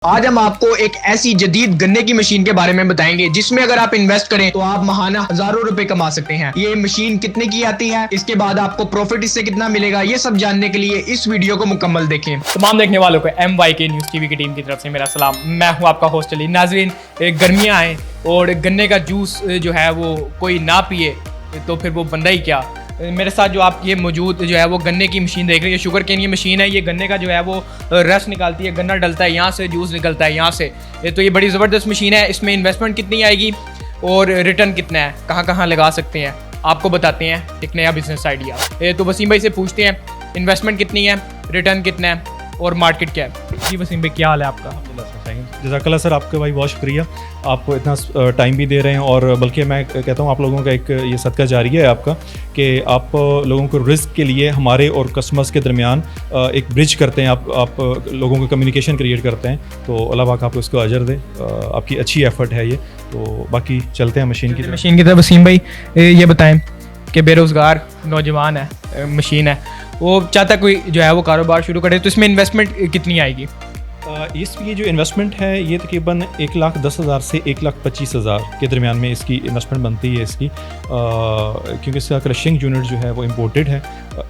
आज हम आपको एक ऐसी जदीद गन्ने की मशीन के बारे में बताएंगे जिसमें अगर आप इन्वेस्ट करें तो आप महाना हजारों रुपए कमा सकते हैं। ये मशीन कितने की आती है, इसके बाद आपको प्रॉफिट इससे कितना मिलेगा, ये सब जानने के लिए इस वीडियो को मुकम्मल देखें। तमाम देखने वालों को MYK न्यूज़ टीवी की टीम की तरफ से मेरा सलाम। मैं हूं आपका होस्ट अली। नाजरीन, गर्मियां आए और गन्ने का जूस जो है वो कोई ना पिए तो फिर वो बंदा ही क्या। मेरे साथ जो आप ये मौजूद जो है वो गन्ने की मशीन देख रही है, शुगर केन ये मशीन है। ये गन्ने का जो है वो रस निकालती है, गन्ना डलता है, यहाँ से जूस निकलता है यहाँ से। तो ये बड़ी ज़बरदस्त मशीन है। इसमें इन्वेस्टमेंट कितनी आएगी और रिटर्न कितना है, कहाँ कहाँ लगा सकते हैं, आपको बताते हैं एक नया बिजनेस आइडिया। तो वसीम भाई से पूछते हैं इन्वेस्टमेंट कितनी है, रिटर्न कितना है और मार्केट क्या है। जी वसीम भाई, क्या हाल है आपका? जज़ाकल्लाह सर, आपका भाई बहुत शुक्रिया, आप इतना टाइम भी दे रहे हैं। और बल्कि मैं कहता हूँ आप लोगों का एक ये सदका जारिया है आपका कि आप लोगों को रिस्क के लिए हमारे और कस्टमर्स के दरमियान एक ब्रिज करते हैं, आप लोगों को कम्युनिकेशन क्रिएट करते हैं। तो अल्लाह पाक आपको इसको अजर दे, आपकी अच्छी एफर्ट है ये। तो बाकी चलते हैं मशीन की तरफ। वसीम भाई ये बताएं कि बेरोज़गार नौजवान है, मशीन है, वो चाहता कोई जो है वो कारोबार शुरू करे तो इसमें इन्वेस्टमेंट कितनी आएगी? इसकी जो इन्वेस्टमेंट है ये तकरीबन 1,10,000 से 1,25,000 के दरमियान में इसकी इन्वेस्टमेंट बनती है इसकी, क्योंकि इसका क्रशिंग यूनिट जो है वो इम्पोर्टेड है,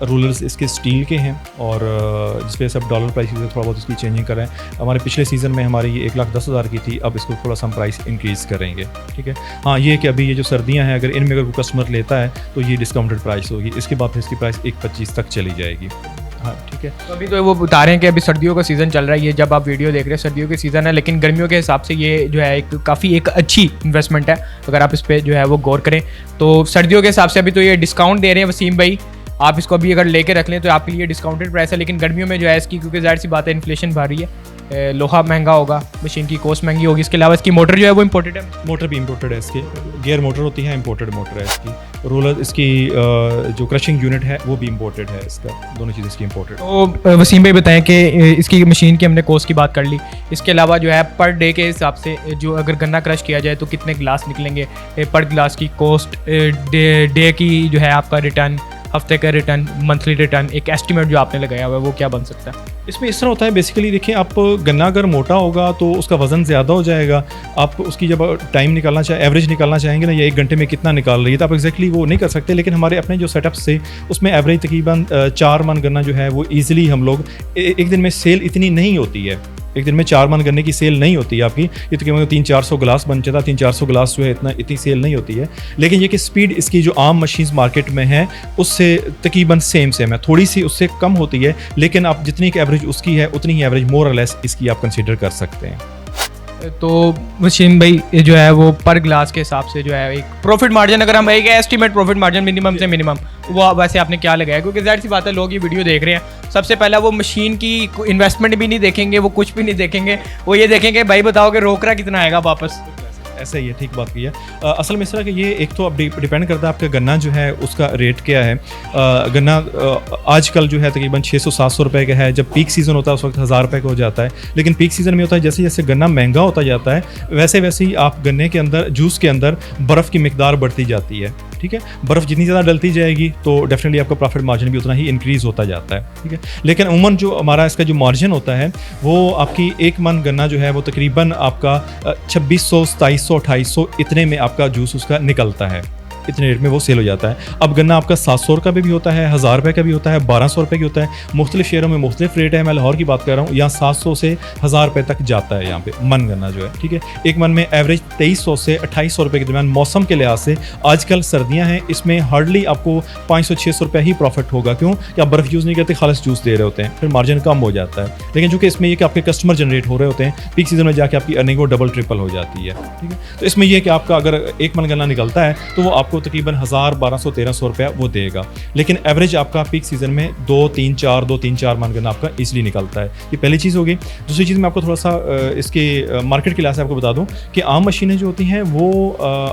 रूलर्स इसके स्टील के हैं और जिस वजह से अब डॉलर प्राइस थोड़ा बहुत इसकी चेंजिंग कर रहे हैं। हमारे पिछले सीज़न में हमारी ये 1,10,000 की थी, अब इसको थोड़ा सा हम प्राइस इंक्रीज़ करेंगे। ठीक है, हाँ ये कि अभी ये जो सर्दियाँ हैं अगर इनमें अगर कोई कस्टमर लेता है तो ये डिस्काउंटेड प्राइस होगी, इसके बाद फिर इसकी प्राइस 1,25 तक चली जाएगी। हाँ ठीक है। तो अभी तो वो बता रहे हैं कि अभी सर्दियों का सीज़न चल रहा है, ये जब आप वीडियो देख रहे हैं सर्दियों के सीज़न है, लेकिन गर्मियों के हिसाब से ये जो है काफ़ी एक अच्छी इन्वेस्टमेंट है अगर आप इस पर जो है वो गौर करें। तो सर्दियों के हिसाब से अभी तो ये डिस्काउंट दे रहे हैं वसीम भाई, आप इसको अभी अगर लेके रख लें तो आपके लिए डिस्काउंटेड प्राइस है। लेकिन गर्मियों में जो है इसकी, क्योंकि ज़ाहिर सी बात है इन्फ्लेशन बढ़ रही है, लोहा महंगा होगा, मशीन की कॉस्ट महंगी होगी। इसके अलावा इसकी मोटर जो है वो इम्पोर्टेड है, मोटर भी इम्पोर्टेड है इसकी, गियर मोटर होती है, इम्पोर्टेड मोटर है इसकी। रोलर इसकी जो क्रशिंग यूनिट है वो भी इम्पोर्टेड है इसका, दोनों चीज़ें इसकी इम्पोर्टेड। तो वसीम भाई बताएं कि इसकी मशीन की हमने कॉस्ट की बात कर ली, इसके अलावा जो है पर डे के हिसाब से जो अगर गन्ना क्रश किया जाए तो कितने गिलास निकलेंगे, पर गिलास की कॉस्ट, डे की जो है आपका रिटर्न, हफ्ते का रिटर्न, मंथली रिटर्न, एक एस्टिमेट जो आपने लगाया हुआ है वो क्या बन सकता है? इसमें इस तरह होता है बेसिकली, देखिए आप गन्ना अगर मोटा होगा तो उसका वज़न ज़्यादा हो जाएगा। आप उसकी जब टाइम निकालना चाहे, एवरेज निकालना चाहेंगे ना, या 1 घंटे में कितना निकाल रही है, तो आप एग्जैक्टली वो नहीं कर सकते। लेकिन हमारे अपने जो सेटअप्स से उसमें एवरेज तकरीबन 4 मन गन्ना जो है वो ईजिली हम लोग एक दिन में सेल इतनी नहीं होती है, एक दिन में 4 मन गन्ने की सेल नहीं होती है आपकी। ये तकरीबन 300-400 गिलास बन जाता है, 300-400 गिलास जो है इतनी सेल नहीं होती है। लेकिन ये कि स्पीड इसकी जो आम मशीन्स मार्केट में है उससे तकरीबन सेम है, थोड़ी सी उससे कम होती है, लेकिन आप जितनी की एवरेज उसकी है उतनी ही एवरेज मोर और लेस इसकी आप कंसीडर कर सकते हैं। तो वसीम भाई जो है वो पर ग्लास के हिसाब से जो है एक प्रॉफिट मार्जिन, अगर हम एक एस्टिमेट प्रॉफिट मार्जिन मिनिमम से मिनिमम, वो वैसे आपने क्या लगाया? क्योंकि ज़ाहिर सी बात है लोग ये वीडियो देख रहे हैं, सबसे पहला वो मशीन की इन्वेस्टमेंट भी नहीं देखेंगे, वो कुछ भी नहीं देखेंगे, वो ये देखेंगे भाई बताओ कि रोकड़ा कितना आएगा वापस। ऐसा ही है, ठीक बात की है। असल में इस तरह कि ये एक तो अब डिपेंड करता है आपका गन्ना जो है उसका रेट क्या है। गन्ना आजकल जो है तकरीबन 600-700 रुपये का है, जब पीक सीज़न होता है उस वक्त 1000 रुपये का हो जाता है। लेकिन पीक सीज़न में होता है जैसे जैसे गन्ना महंगा होता जाता है वैसे वैसे ही आप गन्ने के अंदर, जूस के अंदर बर्फ़ की मिकदार बढ़ती जाती है। ठीक है, बर्फ़ जितनी ज़्यादा डलती जाएगी तो डेफिनेटली आपका प्रॉफिट मार्जिन भी उतना ही इंक्रीज़ होता जाता है। ठीक है, लेकिन उमूमन जो हमारा इसका जो मार्जिन होता है वो आपकी 1 मन गन्ना जो है वो तकरीबन आपका 2600, 2700, 2800 इतने में आपका जूस उसका निकलता है, इतने रेट में वो सेल हो जाता है। अब गन्ना आपका 700 का भी होता है, 1000 रुपये का भी होता है, 1200 रुपये की होता है। मुख्तलिफ शहरों में मुख्तलिफ रेट है, मैं लाहौर की बात कर रहा हूँ, यहाँ 700 से 1000 रुपये तक जाता है यहाँ पे मन गन्ना जो है। ठीक है, 1 मन में एवरेज 2300 से 2800 रुपये के दरमियान। मौसम के लिहाज से आजकल सर्दियाँ हैं, इसमें हार्डली आपको 500-600 रुपये ही प्रॉफिट होगा। क्यों कि आप बर्फ़ यूज़ नहीं करते, खालिस जूस दे रहे होते हैं, फिर मार्जिन कम हो जाता है। लेकिन चूँकि इसमें ये कि आपके कस्टमर जनरेट हो रहे होते हैं, पीक सीज़न में जाके आपकी अर्निंग वो डबल ट्रिपल हो जाती है। ठीक है, तो इसमें यह कि आपका अगर 1 मन गन्ना निकलता है तो वो आपको तकरीबन 1200-1300 रुपया वो देगा। लेकिन एवरेज आपका पीक सीज़न में 2-3-4 मन गन्ना आपका ईजिली निकलता है। ये पहली चीज़ होगी। दूसरी चीज़ मैं आपको थोड़ा सा इसके मार्केट के लिहाज से आपको बता दूं कि आम मशीनें जो होती हैं वो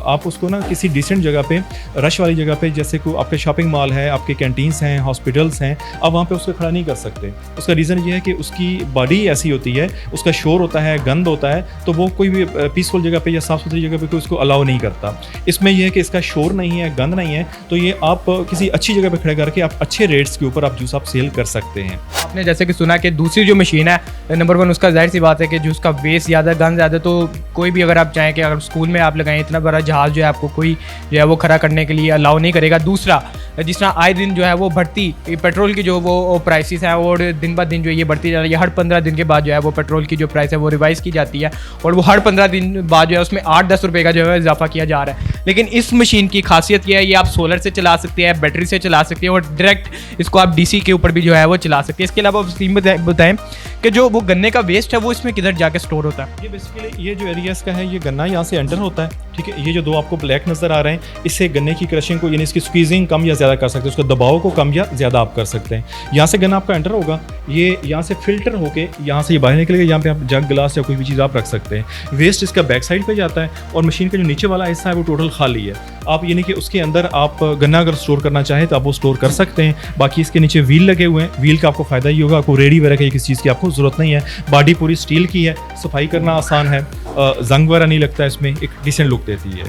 आप उसको ना किसी डिसेंट जगह पे, रश वाली जगह पे, जैसे को आपके शॉपिंग मॉल है, आपके कैंटीन्स हैं, हॉस्पिटल्स हैं, आप वहाँ पे उसको खड़ा नहीं कर सकते। उसका रीज़न ये है कि उसकी बॉडी ऐसी होती है, उसका शोर होता है, गंद होता है, तो वो कोई भी पीसफुल जगह पे या साफ़ सुथरी जगह पे कोई उसको अलाउ नहीं करता। इसमें यह है कि इसका शोर नहीं है, गंद नहीं है, तो ये आप किसी अच्छी जगह पे खड़े करके आप अच्छे रेट्स के ऊपर आप जूस आप सेल कर सकते हैं। आपने जैसे कि सुना कि दूसरी जो मशीन है नंबर 1 उसका जाहिर सी बात है कि जो उसका वेस्ट ज़्यादा गन ज़्यादा, तो कोई भी अगर आप चाहें कि अगर स्कूल में आप लगाएं इतना बड़ा जहाज़ जो है आपको कोई जो है वो खड़ा करने के लिए अलाउ नहीं करेगा। दूसरा, जिस तरह आए दिन जो है वो बढ़ती पेट्रोल की जो वो प्राइसेस हैं और दिन ब दिन जो ये बढ़ती जा रही है, हर 15 दिन के बाद जो है वो पेट्रोल की जो प्राइस है वो रिवाइज़ की जाती है और वो हर 15 दिन बाद जो है उसमें 8-10 रुपये का जो है इजाफा किया जा रहा है। लेकिन इस मशीन की खासियत ये है, ये आप सोलर से चला सकते हैं, बैटरी से चला सकते हैं और डायरेक्ट इसको आप डीसी के ऊपर भी जो है वो चला सकते हैं। इसके अलावा वसीम बताएं कि जो वो गन्ने का वेस्ट है वो इसमें किधर जाके स्टोर होता है? ये बेसिकली ये जो एरिया इसका है, ये गन्ना यहाँ से एंटर होता है, ठीक है। ये जो 2 आपको ब्लैक नज़र आ रहे हैं, इससे गन्ने की क्रशिंग को यानी इसकी स्क्वीजिंग कम या ज़्यादा कर सकते हैं, उसका दबाव को कम या ज़्यादा आप कर सकते हैं। यहाँ से गन्ना आपका एंटर होगा, ये यहाँ से फिल्टर होके यहाँ से ये बाहर निकलेगा, यहाँ पे आप जग गिलास या कोई भी चीज़ आप रख सकते हैं। वेस्ट इसका बैक साइड पे जाता है और मशीन का जो नीचे वाला हिस्सा है वो टोटल खाली है। आप यानी कि उसके अंदर आप गन्ना अगर स्टोर करना चाहें तो आप वो स्टोर कर सकते हैं। बाकी इसके नीचे व्हील लगे हुए हैं, व्हील का आपको फ़ायदा ही होगा, आपको रेडी वगैरह की किसी चीज़ की आपको ज़रूरत नहीं है। बॉडी पूरी स्टील की है, सफाई करना आसान है, जंग वगैरह नहीं लगता है, इसमें एक डिसेंट लुक देती है।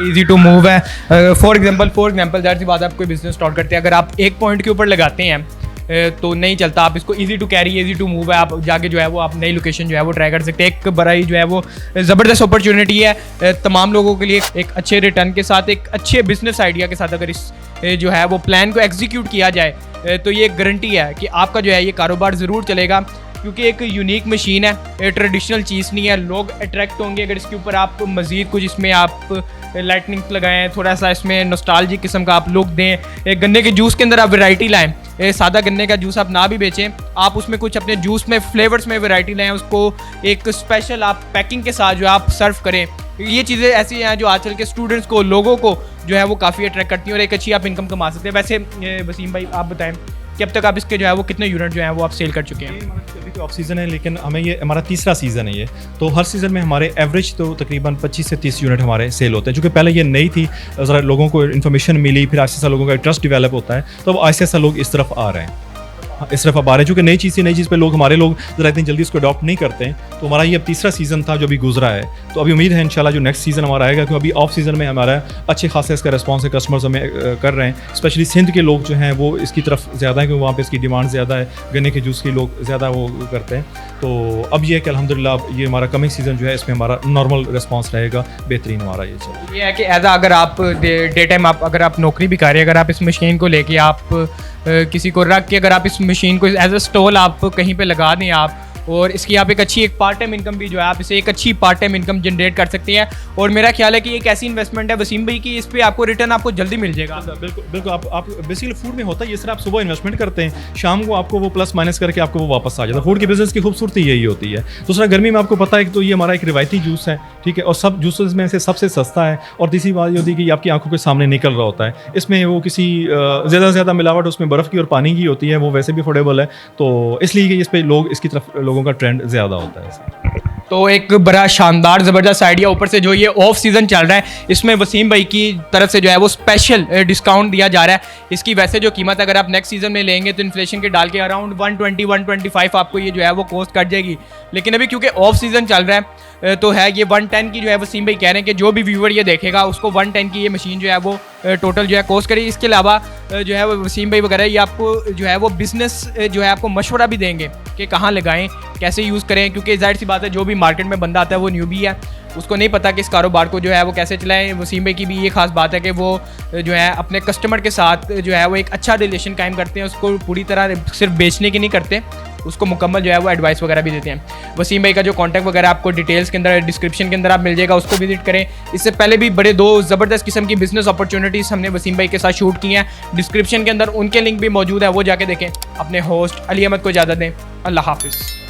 ईजी टू मूव है। फॉर एग्जांपल जाहिर सी बात है, आप कोई बिजनेस स्टार्ट करते हैं, अगर आप एक पॉइंट के ऊपर लगाते हैं तो नहीं चलता। आप इसको easy to carry, easy to move है, आप जाके जो है वो आप नई लोकेशन जो है वो ट्राई कर सकते हैं। एक बड़ा ही जो है वो ज़बरदस्त अपॉर्चुनिटी है तमाम लोगों के लिए, एक अच्छे रिटर्न के साथ, एक अच्छे बिजनेस आइडिया के साथ अगर इस जो है वो प्लान को एग्जीक्यूट किया जाए तो ये गारंटी है कि आपका जो है ये कारोबार ज़रूर चलेगा, क्योंकि एक यूनिक मशीन है, ट्रेडिशनल चीज़ नहीं है। लोग अट्रैक्ट होंगे अगर इसके ऊपर आप मज़ीद कुछ इसमें आप लाइटनिंग लगाएं, थोड़ा सा इसमें नॉस्टैल्जिक किस्म का आप लुक दें। गन्ने के जूस के अंदर आप वैरायटी लाएं, सादा गन्ने का जूस आप ना भी बेचें, आप उसमें कुछ अपने जूस में फ्लेवर्स में वैरायटी लाएं, उसको एक स्पेशल आप पैकिंग के साथ जो आप सर्व करें। ये चीज़ें ऐसी हैं जो आजकल के स्टूडेंट्स को, लोगों को जो है वो काफ़ी अट्रैक्ट करती हैं और एक अच्छी आप इनकम कमा सकते हैं। वैसे वसीम भाई आप बताएं कि अब तक आप इसके जो है वो कितने यूनिट जो है वो आप सेल कर चुके हैं? अभी तो ऑफ सीज़न है, लेकिन हमें ये हमारा तीसरा सीज़न है ये, तो हर सीज़न में हमारे एवरेज तो तकरीबन 25 से 30 यूनिट हमारे सेल होते हैं। क्योंकि पहले ये नई थी, ज़रा लोगों को इन्फॉर्मेशन मिली, फिर आहिस्ता लोगों का ट्रस्ट डेवलप होता है, तो अब आहिस्ता लोग इस तरफ आ रहे हैं, इस तरफ अब आ रहे हैं। चूँकि नई चीज़ पे हमारे लोग ज़रा इतनी जल्दी इसको अडॉप्ट नहीं करते हैं, तो हमारा ये अब तीसरा सीज़न था जो अभी गुजरा है। तो अभी उम्मीद है इंशाल्लाह जो नेक्स्ट सीज़न हमारा आएगा, क्योंकि अभी ऑफ सीज़न में हमारा अच्छे खासे इसका रिस्पॉन्स है, कस्टमर्स हमें कर रहे हैं। स्पेशली सिंध के लोग जो हैं वो इसकी तरफ ज़्यादा है, क्योंकि वहाँ पे इसकी डिमांड ज़्यादा है, गन्ने के जूस के लोग ज़्यादा वो करते हैं। तो अब ये है कि अल्हम्दुलिल्लाह ये हमारा कमिंग सीज़न जो है इसमें हमारा नॉर्मल रिस्पॉन्स रहेगा, बेहतरीन हमारा ये चल। ये है कि एज अगर आप डे टाइम आप अगर आप नौकरी भी कर रहे हैं, अगर आप इस मशीन को लेके आप किसी को रख के अगर आप इस मशीन को एज अ स्टॉल आप कहीं पे लगा दें आप, और इसकी आप एक पार्ट टाइम इनकम भी जो है आप इसे एक अच्छी पार्ट टाइम इनकम जनरेट कर सकते हैं। और मेरा ख्याल है कि एक ऐसी इन्वेस्टमेंट है वसीम भाई की, इस पे आपको रिटर्न आपको जल्दी मिल जाएगा। बिल्कुल आप बेसिकली फूड में होता है ये सर, आप सुबह इन्वेस्टमेंट करते हैं, शाम को आपको वो प्लस माइनस करके आपको वो वापस आ जाता है। फूड के बिजनेस की खूबसूरती यही होती है। दूसरा, गर्मी में आपको पता है कि तो ये हमारा एक रिवायती जूस है, ठीक है, और सब जूसेस में से सबसे सस्ता है। और तीसरी बात ये होती है कि आपकी आंखों के सामने निकल रहा होता है, इसमें वो किसी ज़्यादा से ज़्यादा मिलावट उसमें बर्फ़ की और पानी की होती है, वो वैसे भी अफोर्डेबल है, तो इसलिए कि इस पर लोग इसकी तरफ लोगों का ट्रेंड ज़्यादा होता है। तो एक बड़ा शानदार ज़बरदस्त आइडिया, ऊपर से जो ये ऑफ सीज़न चल रहा है इसमें वसीम भाई की तरफ से जो है वो स्पेशल डिस्काउंट दिया जा रहा है। इसकी वैसे जो कीमत अगर आप नेक्स्ट सीज़न में लेंगे तो इन्फ्लेशन के डाल के अराउंड 120-125 आपको ये जो है वो कॉस्ट कट जाएगी। लेकिन अभी क्योंकि ऑफ सीज़न चल रहा है तो है ये 110 की जो है वसीम भाई कह रहे हैं कि जो भी व्यूअर ये देखेगा उसको 110 की ये मशीन जो है वो टोटल जो है कॉस्ट करेगी। इसके अलावा जो है वो वसीम भाई वगैरह ये आपको जो है वो बिज़नेस जो है आपको मशवरा भी देंगे कि कहाँ लगाएं, कैसे यूज़ करें, क्योंकि जाहिर सी बात है जो भी मार्केट में बंदा आता है वो न्यूबी है, उसको नहीं पता कि इस कारोबार को जो है वो कैसे चलाएं। वसीम भाई की भी ये खास बात है कि वो जो है अपने कस्टमर के साथ जो है वो एक अच्छा रिलेशन कायम करते हैं, उसको पूरी तरह सिर्फ बेचने की नहीं करते, उसको मुकम्मल जो है वो एडवाइस वगैरह भी देते हैं। वसीम भाई का जो कॉन्टैक्ट वगैरह आपको डिटेल्स के अंदर डिस्क्रिप्शन के अंदर आप मिल जाएगा, उसको विजिट करें। इससे पहले भी बड़े 2 ज़बरदस्त किस्म की बिजनेस अपॉर्चुनिटीज़ हमने वसीम भाई के साथ शूट की हैं, डिस्क्रिप्शन के अंदर उनके लिंक भी मौजूद है, वो जाके देखें। अपने होस्ट अली अहमद को इजाज़त दें, अल्लाह हाफिज़।